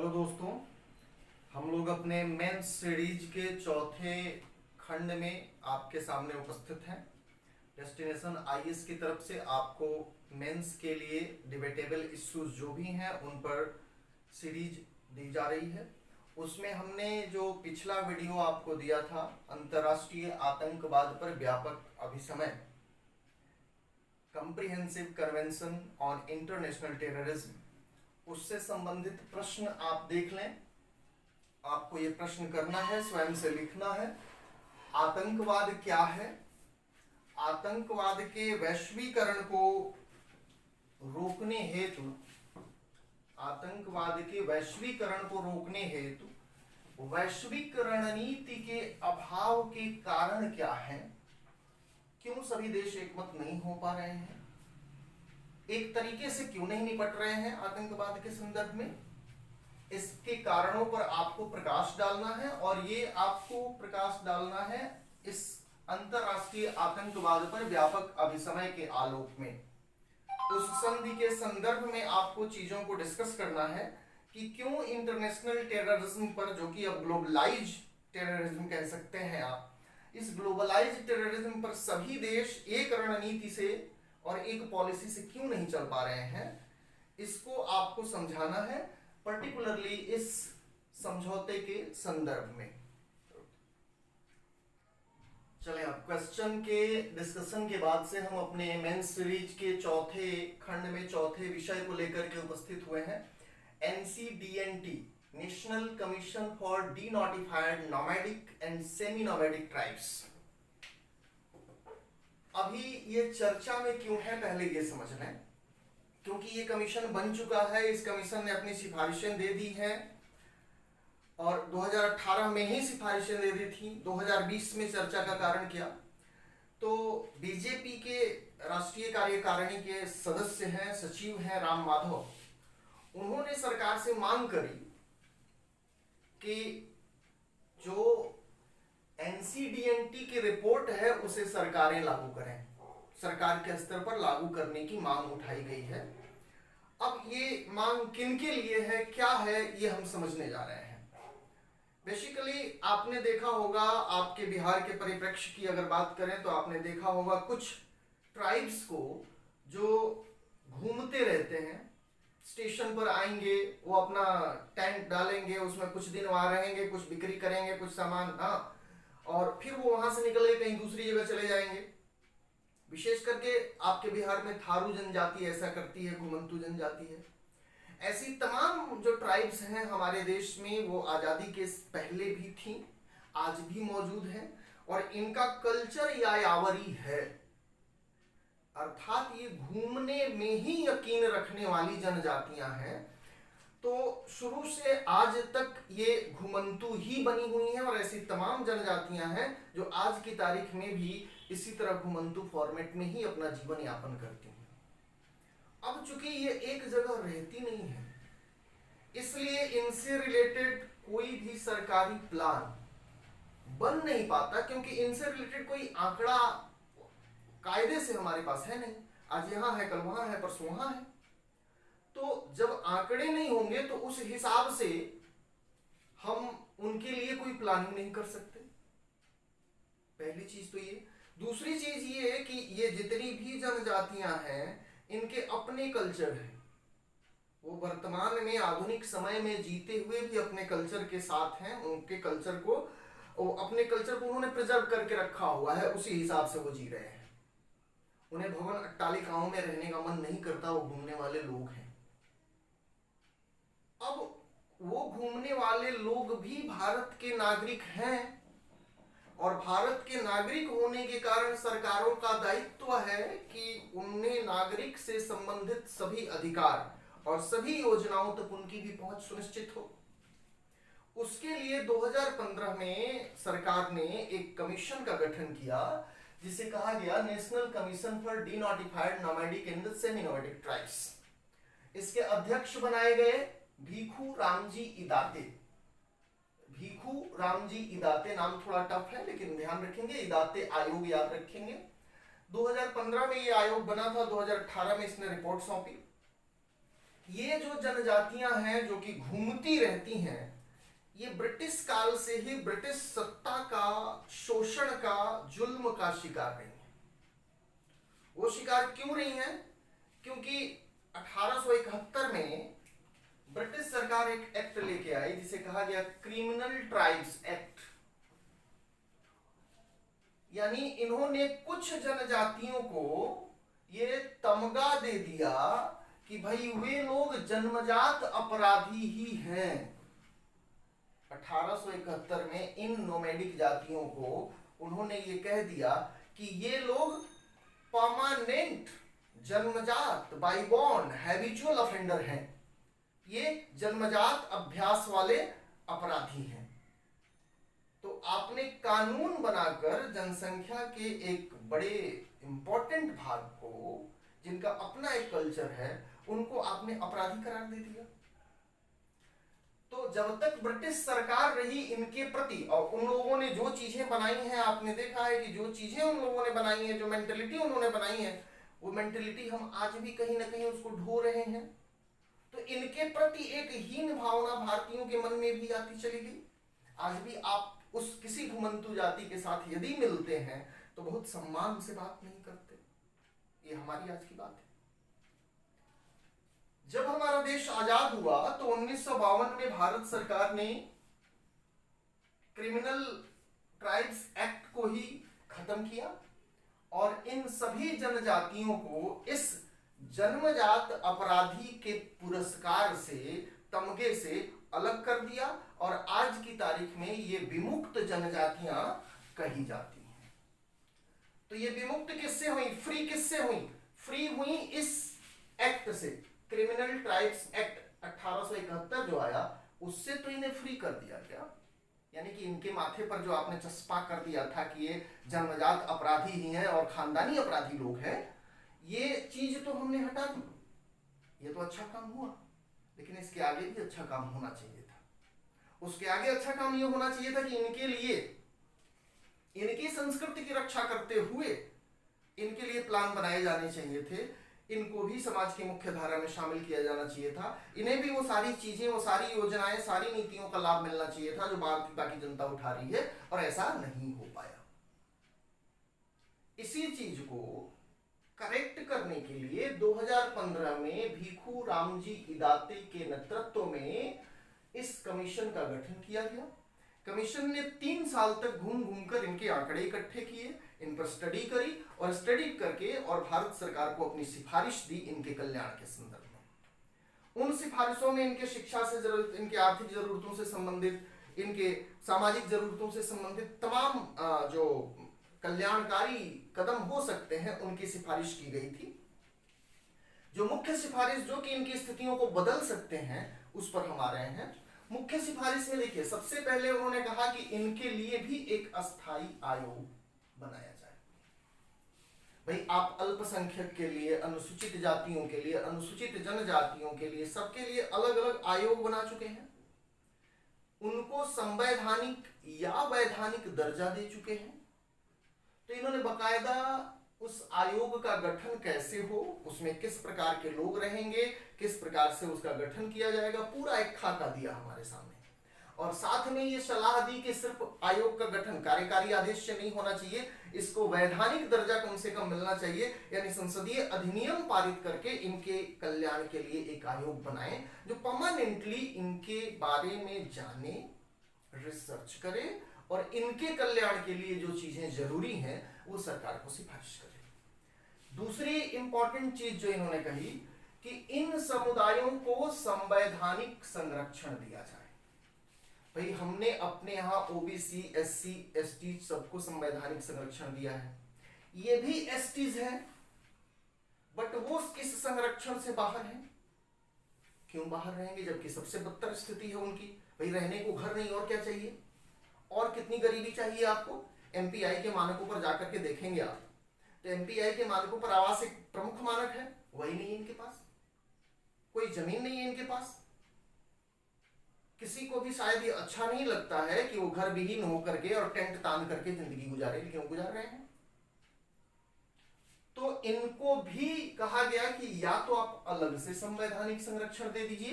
Hello दोस्तों। हम लोग अपने मेंस सीरीज के चौथे खंड में आपके सामने उपस्थित हैं। डेस्टिनेशन आईएएस की तरफ से आपको मेंस के लिए डिबेटेबल इश्यूज जो भी हैं उन पर सीरीज दी जा रही है। उसमें हमने जो पिछला वीडियो आपको दिया था, अंतर्राष्ट्रीय आतंकवाद पर व्यापक अभिसमय, comprehensive convention on international terrorism, उससे संबंधित प्रश्न आप देख लें। आपको ये प्रश्न करना है, स्वयं से लिखना है। आतंकवाद क्या है? आतंकवाद के वैश्वीकरण को रोकने हेतु, आतंकवाद के वैश्वीकरण को रोकने हेतु वैश्विक रणनीति के अभाव के कारण क्या हैं? क्यों सभी देश एकमत नहीं हो पा रहे हैं? एक तरीके से क्यों नहीं निपट रहे हैं आतंकवाद के संदर्भ में? इसके कारणों पर आपको प्रकाश डालना है और ये आपको प्रकाश डालना है इस अंतरराष्ट्रीय आतंकवाद पर व्यापक अभिसमय के आलोक में। उस संधि के संदर्भ में आपको चीजों को डिस्कस करना है कि क्यों इंटरनेशनल टेररिज्म पर, जो कि अब ग्लोबलाइज टेररिज्म कह सकते हैं आप, इस ग्लोबलाइज टेररिज्म पर सभी देश एक रणनीति से और एक पॉलिसी से क्यों नहीं चल पा रहे हैं, इसको आपको समझाना है, पर्टिकुलरली इस समझौते के संदर्भ में। चलें, अब क्वेश्चन के डिस्कशन के बाद से हम अपने मेंस सीरीज के चौथे खंड में चौथे विषय को लेकर के उपस्थित हुए हैं। NCDNT, national commission for denotified nomadic and semi nomadic tribes. अभी ये चर्चा में क्यों है, पहले ये समझ लें। क्योंकि ये कमीशन बन चुका है, इस कमीशन ने अपनी सिफारिशें दे दी हैं और 2018 में ही सिफारिशें दे दी थी। 2020 में चर्चा का कारण क्या? तो बीजेपी के राष्ट्रीय कार्यकारिणी के सदस्य हैं, सचिव हैं राम माधव, उन्होंने सरकार से मांग करी कि जो एनसीडीएनटी की रिपोर्ट है उसे सरकारें लागू करें, सरकार के स्तर पर लागू करने की मांग उठाई गई है। अब ये मांग किन के लिए है, क्या है, ये हम समझने जा रहे हैं। बेसिकली आपने देखा होगा, आपके बिहार के परिप्रेक्ष्य की अगर बात करें तो आपने देखा होगा कुछ ट्राइब्स को जो घूमते रहते हैं, स्टेशन पर आएंगे, वो अपना टेंट डालेंगे, उसमें कुछ दिन वहां रहेंगे, कुछ बिक्री करेंगे, कुछ सामान, हाँ, और फिर वो वहां से निकल के कहीं दूसरी जगह चले जाएंगे। विशेष करके आपके बिहार में थारू जनजाति ऐसा करती है, घुमंतू जनजाति है। ऐसी तमाम जो ट्राइब्स हैं हमारे देश में, वो आजादी के पहले भी थी, आज भी मौजूद है और इनका कल्चर यायावरी है, अर्थात ये घूमने में ही यकीन रखने वाली जनजातियां हैं। तो शुरू से आज तक ये घुमंतू ही बनी हुई हैं और ऐसी तमाम जनजातियां हैं जो आज की तारीख में भी इसी तरह घुमंतू फॉर्मेट में ही अपना जीवन यापन करती हैं। अब चूंकि ये एक जगह रहती नहीं है, इसलिए इनसे रिलेटेड कोई भी सरकारी प्लान बन नहीं पाता, क्योंकि इनसे रिलेटेड कोई आंकड़ा कायदे से हमारे पास है नहीं। आज यहां है, कल वहां है, परसों वहां है। तो जब आंकड़े नहीं होंगे तो उस हिसाब से हम उनके लिए कोई प्लानिंग नहीं कर सकते। पहली चीज तो ये। दूसरी चीज ये है कि ये जितनी भी जनजातियां हैं, इनके अपने कल्चर हैं। वो वर्तमान में आधुनिक समय में जीते हुए भी अपने कल्चर के साथ हैं। उनके कल्चर को, अपने कल्चर को उन्होंने प्रिजर्व करके रखा हुआ है, उसी हिसाब से वो जी रहे हैं। उन्हें भवन अट्टालिकाओं में रहने का मन नहीं करता, वो घूमने वाले लोग हैं। अब वो घूमने वाले लोग भी भारत के नागरिक हैं और भारत के नागरिक होने के कारण सरकारों का दायित्व है कि उन्हें नागरिक से संबंधित सभी अधिकार और सभी योजनाओं तक उनकी भी पहुंच सुनिश्चित हो। उसके लिए 2015 में सरकार ने एक कमीशन का गठन किया जिसे कहा गया national commission for denotified nomadic and semi nomadic tribes. इसके अध्यक्ष बनाए गए भीखू रामजी इदाते। भीखू रामजी इदाते नाम थोड़ा टफ है, लेकिन ध्यान रखेंगे, इदाते आयोग याद रखेंगे। 2015 में ये आयोग बना था, 2018 में इसने रिपोर्ट सौंपी। ये जो जनजातियां हैं जो कि घूमती रहती हैं, ये ब्रिटिश काल से ही ब्रिटिश सत्ता का, शोषण का, जुल्म का शिकार रही हैं। वो शिकार क्यों रही हैं? क्योंकि 1871 में ब्रिटिश सरकार एक एक्ट लेके आई जिसे कहा गया क्रिमिनल ट्राइब्स एक्ट। यानी इन्होंने कुछ जनजातियों को ये तमगा दे दिया कि भाई वे लोग जन्मजात अपराधी ही हैं। 1871 में इन नोमैडिक जातियों को उन्होंने ये कह दिया कि ये लोग परमानेंट, जन्मजात, बाय बॉर्न हैबिचुअल ऑफेंडर हैं, ये जन्मजात अभ्यास वाले अपराधी हैं। तो आपने कानून बनाकर जनसंख्या के एक बड़े इंपॉर्टेंट भाग को, जिनका अपना एक कल्चर है, उनको आपने अपराधी करार दे दिया। तो जब तक ब्रिटिश सरकार रही इनके प्रति, और उन लोगों ने जो चीजें बनाई हैं, आपने देखा है कि जो चीजें उन लोगों ने बनाई हैं, जो मेंटेलिटी उन्होंने बनाई है, वो मेंटेलिटी हम आज भी कहीं ना कहीं उसको ढो रहे हैं। तो इनके प्रति एक हीन भावना भारतीयों के मन में भी आती चली गई। आज भी आप उस किसी घुमंतु जाति के साथ यदि मिलते हैं तो बहुत सम्मान से बात नहीं करते। ये हमारी आज की बात है। जब हमारा देश आजाद हुआ तो 1952 में भारत सरकार ने क्रिमिनल ट्राइब्स एक्ट को ही खत्म किया और इन सभी जनजातियों को इस जन्मजात अपराधी के पुरस्कार से, तमगे से अलग कर दिया और आज की तारीख में ये विमुक्त जनजातियां कही जाती हैं। तो ये विमुक्त किससे हुई, फ्री किससे हुई? फ्री हुई इस एक्ट से, क्रिमिनल ट्राइब्स एक्ट 1871 जो आया, उससे तो इन्हें फ्री कर दिया गया। यानी कि इनके माथे पर जो आपने चस्पा कर दिया था कि ये जन्मजात अपराधी ही हैं और खानदानी अपराधी लोग हैं, ये चीज तो हमने हटा दी। ये तो अच्छा काम हुआ, लेकिन इसके आगे भी अच्छा काम होना चाहिए था। उसके आगे अच्छा काम ये होना चाहिए था कि इनके लिए, इनकी संस्कृति की रक्षा करते हुए इनके लिए प्लान बनाए जाने चाहिए थे। इनको भी समाज की मुख्य धारा में शामिल किया जाना चाहिए था। इन्हें भी वो सारी चीजें, वो सारी योजनाएं, सारी नीतियों का लाभ मिलना चाहिए था जो बाकी जनता उठा रही है, और ऐसा नहीं हो पाया। इसी चीज को करेक्ट करने के लिए 2015 में भीखू रामजी इदाते के नेतृत्व में इस कमीशन का गठन किया गया। कमीशन ने 3 साल तक घूम घूमकर इनके आंकड़े इकट्ठे किए, इन पर स्टडी करी और स्टडी करके और भारत सरकार को अपनी सिफारिश दी इनके कल्याण के संदर्भ में। उन सिफारिशों में इनके शिक्षा से जरूरत, इनके आर्थिक जरूरतों से संबंधित, इनके सामाजिक जरूरतों से संबंधित तमाम जो कल्याणकारी कदम हो सकते हैं उनकी सिफारिश की गई थी। जो मुख्य सिफारिश जो कि इनकी स्थितियों को बदल सकते हैं उस पर हम आ रहे हैं। मुख्य सिफारिश में देखिए, सबसे पहले उन्होंने कहा कि इनके लिए भी एक अस्थाई आयोग बनाया जाए। भाई आप अल्पसंख्यक के लिए, अनुसूचित जातियों के लिए, अनुसूचित जनजातियों के लिए, सबके लिए अलग अलग आयोग बना चुके हैं। उनको संवैधानिक या वैधानिक दर्जा दे चुके हैं। तो इन्होंने बकायदा उस आयोग का गठन कैसे हो, उसमें किस प्रकार के लोग रहेंगे, किस प्रकार से उसका गठन किया जाएगा, पूरा एक खाका दिया हमारे सामने। और साथ में ये सलाह दी कि सिर्फ आयोग का गठन कार्यकारी आदेश से नहीं होना चाहिए, इसको वैधानिक दर्जा कम से कम मिलना चाहिए। यानी संसदीय अधिनियम पारित करके इनके कल्याण के लिए एक आयोग बनाए जो परमानेंटली इनके बारे में जाने, रिसर्च करे और इनके कल्याण के लिए जो चीजें जरूरी हैं वो सरकार को सिफारिश करे। दूसरी इंपॉर्टेंट चीज जो इन्होंने कही कि इन समुदायों को संवैधानिक संरक्षण दिया जाए। भाई हमने अपने यहां ओबीसी, एससी, एसटी सबको संवैधानिक संरक्षण दिया है, ये भी एसटीज हैं, बट वो किस संरक्षण से बाहर हैं? क्यों बाहर रहेंगे जबकि सबसे बदतर स्थिति है उनकी? भाई रहने को घर नहीं, और क्या चाहिए? और कितनी गरीबी चाहिए आपको? एमपीआई के मानकों पर जाकर के देखेंगे आप, तो एमपीआई के मानकों पर आवास एक प्रमुख मानक है, वही नहीं है इनके पास। कोई जमीन नहीं है इनके पास। किसी को भी शायद ये अच्छा नहीं लगता है कि वो घर विहीन होकर के और टेंट तान करके जिंदगी गुजारे, क्यों गुजार रहे हैं? तो इनको भी कहा गया कि या तो आप अलग से संवैधानिक संरक्षण दे दीजिए,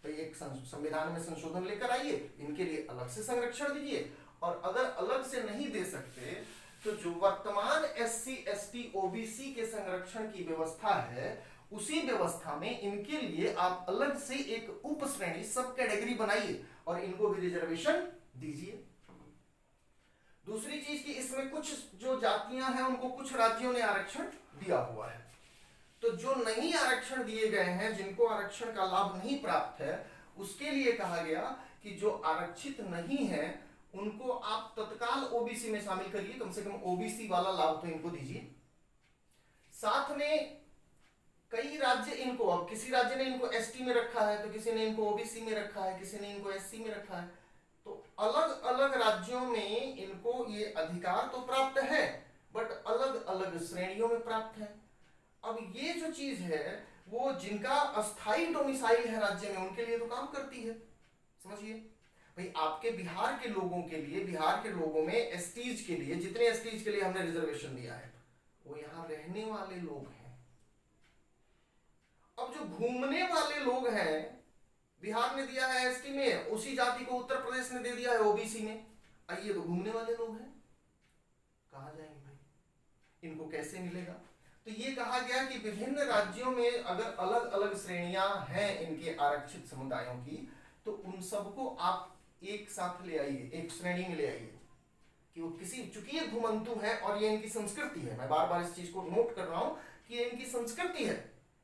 तो एक संविधान में संशोधन लेकर आइए, इनके लिए अलग से संरक्षण दीजिए, और अगर अलग से नहीं दे सकते तो जो वर्तमान SC ST OBC के संरक्षण की व्यवस्था है उसी व्यवस्था में इनके लिए आप अलग से एक उप श्रेणी सब कैटेगरी बनाइए और इनको भी रिजर्वेशन दीजिए। दूसरी चीज कि इसमें कुछ जो जातियां हैं उनको कुछ राज्यों ने आरक्षण दिया हुआ है, तो जो नहीं आरक्षण दिए गए हैं, जिनको आरक्षण का लाभ नहीं प्राप्त है, उसके लिए कहा गया कि जो आरक्षित नहीं है उनको आप तत्काल ओबीसी में शामिल करिए, कम से कम ओबीसी वाला लाभ तो इनको दीजिए। साथ में कई राज्य इनको, अब किसी राज्य ने इनको एसटी में रखा है तो किसी ने इनको ओबीसी में रखा है, किसी ने इनको एससी में रखा है, तो अलग अलग राज्यों में इनको ये अधिकार तो प्राप्त है बट अलग अलग श्रेणियों में प्राप्त है। अब ये जो चीज है वो जिनका अस्थायी डोमिसाइल है राज्य में उनके लिए तो काम करती है। समझिए भाई, आपके बिहार के लोगों के लिए, बिहार के लोगों में एसटीज के लिए, जितने एसटीज के लिए हमने रिजर्वेशन दिया है वो यहाँ रहने वाले लोग हैं। अब जो घूमने वाले लोग हैं, बिहार ने दिया है एसटी में, उसी जाति को उत्तर प्रदेश ने दे दिया है ओबीसी में, आइए तो घूमने वाले लोग हैं, कहाँ जाएंगे भाई, इनको कैसे मिलेगा? तो ये कहा गया कि विभिन्न राज्यों में अगर अलग अलग श्रेणियां हैं इनके आरक्षित समुदायों की, तो उन सबको आप एक साथ ले आइए, एक श्रेणी में ले आइए कि वो किसी, चूंकि ये घुमंतु है और ये इनकी संस्कृति है, मैं बार बार इस चीज को नोट कर रहा हूं कि ये इनकी संस्कृति है।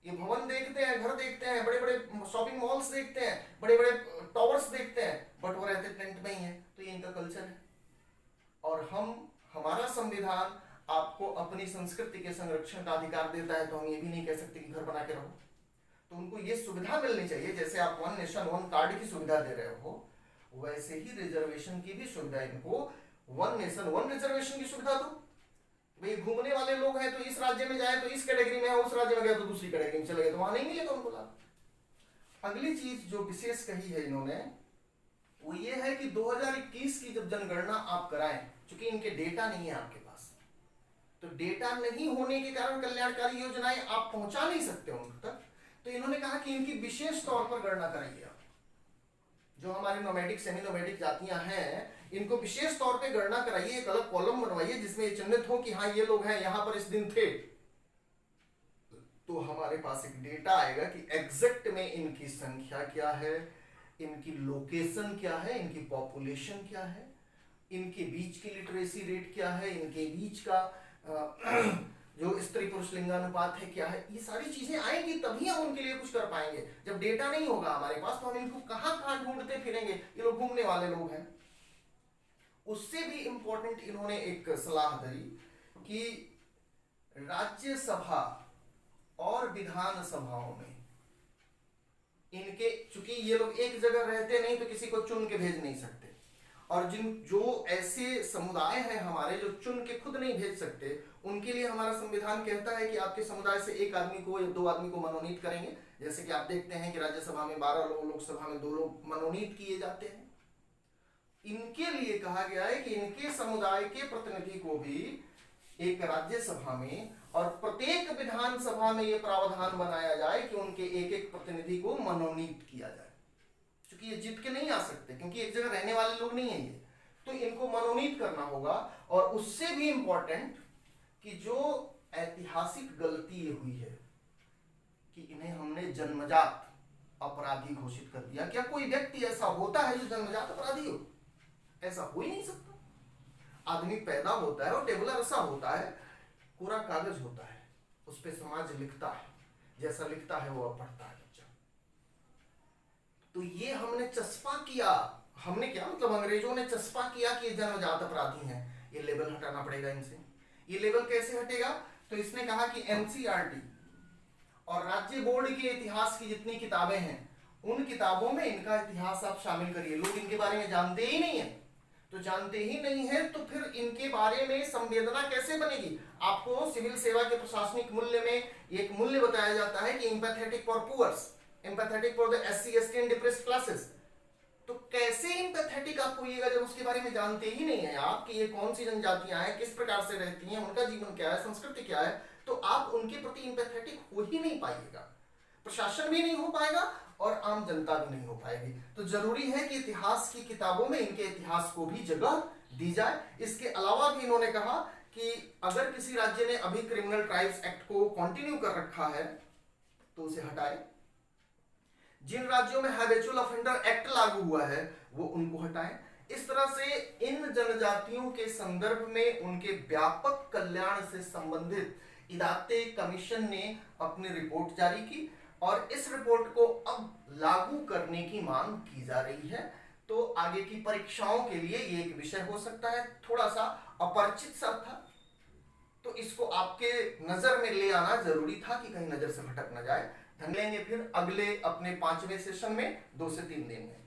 ये भवन देखते हैं, घर देखते हैं, बड़े बड़े शॉपिंग मॉल्स देखते हैं, बड़े बड़े टावर्स देखते हैं, बट वो रहते टेंट में ही है, तो ये इनका कल्चर है। और हमारा संविधान आपको अपनी संस्कृति के संरक्षण का अधिकार देता है, तो हम ये भी नहीं कह सकते कि घर बना के रहो। तो उनको ये सुविधा मिलनी चाहिए, जैसे आप वन नेशन वन कार्ड की सुविधा दे रहे हो, वैसे ही रिजर्वेशन की भी सुविधा, इनको वन नेशन वन रिजर्वेशन की सुविधा दो। भाई घूमने वाले लोग हैं तो इस राज्य में जाए तो इस कैटेगरी में है, उस राज्य में गए तो दूसरी कैटेगरी में चले गए, तो वहां नहीं मिलेगा उनको लाभ। अगली चीज जो विशेष कही है इन्होंने वो ये है कि 2021 की जब जनगणना आप कराएं, चूंकि इनके डेटा नहीं है आपके पास, तो डेटा नहीं होने के कारण कल्याणकारी योजनाएं आप पहुंचा नहीं सकते उन तक, तो इन्होंने कहा कि इनकी विशेष तौर पर गणना कराइए। जो हमारी नोमैडिक सेमी नोमैडिक जातियां हैं इनको विशेष तौर पे गणना कराइए, एक अलग कॉलम बनवाइए जिसमें ये चिन्हित हो कि हाँ ये लोग हैं, यहां पर इस दिन थे, तो हमारे पास एक डेटा आएगा कि एग्जैक्ट में इनकी संख्या क्या है, इनकी लोकेशन क्या है, इनकी पॉपुलेशन क्या है, इनके बीच की लिटरेसी रेट क्या है, इनके बीच का जो स्त्री पुरुष लिंगानुपात है क्या है, ये सारी चीजें आएंगी तभी हम उनके लिए कुछ कर पाएंगे। जब डेटा नहीं होगा हमारे पास तो हम इनको कहां कहां ढूंढते फिरेंगे, ये लोग घूमने वाले लोग हैं। उससे भी इंपॉर्टेंट इन्होंने एक सलाह दी कि राज्यसभा और विधान सभाओं में इनके, चूंकि ये लोग एक जगह रहते नहीं तो किसी को चुन के भेज नहीं सकते, और जो ऐसे समुदाय हैं हमारे जो चुन के खुद नहीं भेज सकते, उनके लिए हमारा संविधान कहता है कि आपके समुदाय से एक आदमी को या 2 आदमी को मनोनीत करेंगे। जैसे कि आप देखते हैं कि राज्यसभा में 12 लोग, लोकसभा में 2 लोग मनोनीत किए जाते हैं। इनके लिए कहा गया है कि इनके समुदाय के प्रतिनिधि को भी एक राज्यसभा में और प्रत्येक विधानसभा में यह प्रावधान बनाया जाए कि उनके एक एक प्रतिनिधि को मनोनीत किया जाए, क्योंकि ये जीत के नहीं आ सकते, क्योंकि एक जगह रहने वाले लोग नहीं है ये, तो इनको मनोनीत करना होगा। और उससे भी इंपॉर्टेंट कि जो ऐतिहासिक गलती हुई है कि इन्हें हमने जन्मजात अपराधी घोषित कर दिया। क्या कोई व्यक्ति ऐसा होता है जो जन्मजात अपराधी हो? ऐसा हो ही नहीं सकता। आदमी पैदा होता है और टेबुलर ऐसा होता है, पूरा कागज होता है, उस पर समाज लिखता है, जैसा लिखता है वो पढ़ता है बच्चा। तो ये हमने चस्पा किया, हमने क्या मतलब अंग्रेजों ने चस्पा किया कि ये जन्मजात अपराधी हैं, ये लेबल हटाना पड़ेगा इनसे। ये लेबल कैसे हटेगा? तो इसने कहा कि एनसीईआरटी और राज्य बोर्ड के इतिहास की जितनी किताबें हैं उन किताबों में इनका इतिहास आप शामिल करिए। लोग इनके बारे में जानते ही नहीं है, तो जानते ही नहीं है तो फिर इनके बारे में संवेदना कैसे बनेगी? आपको सिविल सेवा के प्रशासनिक मूल्य में एक मूल्य बताया जाता है कि empathetic for poors, empathetic for the SC ST and depressed classes. तो कैसे एम्पैथेटिक आप होइएगा जब उसके बारे में जानते ही नहीं है आप कि ये कौन सी जनजातियां हैं, किस प्रकार से रहती हैं, उनका जीवन क्या है, संस्कृति क्या है, तो आप उनके प्रति इंपैथेटिक हो ही नहीं पाइएगा, प्रशासन भी नहीं हो पाएगा और आम जनता भी नहीं हो पाएगी। तो जरूरी है कि इतिहास की किताबों में इनके इतिहास को भी जगह दी जाए। इसके अलावा भी इन्होंने कहा कि अगर किसी राज्य ने अभी क्रिमिनल ट्राइब्स एक्ट को कंटिन्यू कर रखा है तो उसे हटाए, जिन राज्यों में हैबिचुअल ऑफेंडर एक्ट लागू हुआ है वो उनको हटाएं। इस तरह से इन जनजातियों के संदर्भ में उनके व्यापक कल्याण से संबंधित इदाते कमीशन ने अपनी रिपोर्ट जारी की और इस रिपोर्ट को अब लागू करने की मांग की जा रही है। तो आगे की परीक्षाओं के लिए ये एक विषय हो सकता है, थोड़ा सा अपरिचित सा था, तो इसको आपके नजर में ले आना जरूरी था कि कहीं नजर से भटक ना जाए। धन लेंगे फिर अगले अपने 5वें सेशन में 2 से 3 दिन में।